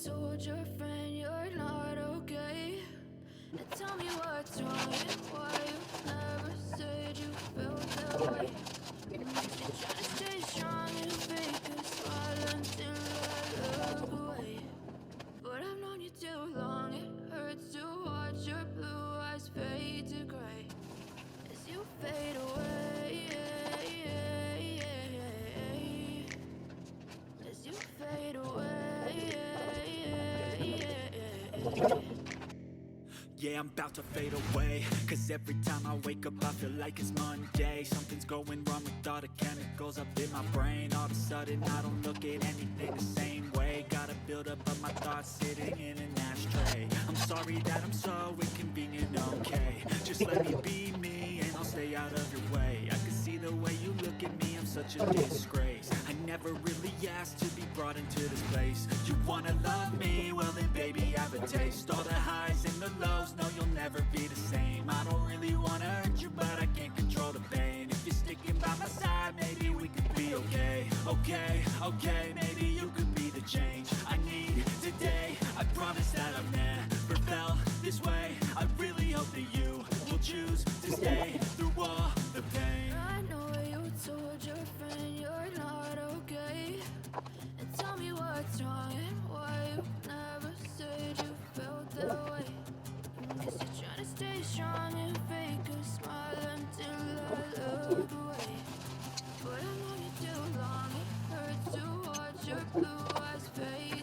told your friend you're not okay? And tell me what's wrong and why you never said you felt that way. You're trying to stay strong and fake a smile until I look away. But I've known you too long, it hurts to watch your blue eyes fade to gray as you fade away, as you fade away. Yeah, I'm about to fade away, cause every time I wake up I feel like it's Monday. Something's going wrong with all the chemicals up in my brain. All of a sudden I don't look at anything the same way. Gotta build up of my thoughts sitting in an ashtray. I'm sorry that I'm so inconvenient, okay? Just let me be me and I'll stay out of your way. I can see the way you look at me, I'm such a disgrace. I never really asked to be brought into this place. You wanna love me? Well then baby, have a taste. All the highs and the lows, no, you'll never be the same. I don't really wanna hurt you, but I can't control the pain. If you're sticking by my side, maybe we could be okay. Okay, maybe you could be the change I need today. I promise that I've never felt this way. I really hope that you will choose to stay through all the pain. I know you told your friend you're not okay. And tell me what's wrong and why you never said you felt that way. Guess you're trying to stay strong and fake a smile until I look away. But I know you too long, it hurts to watch your blue eyes fade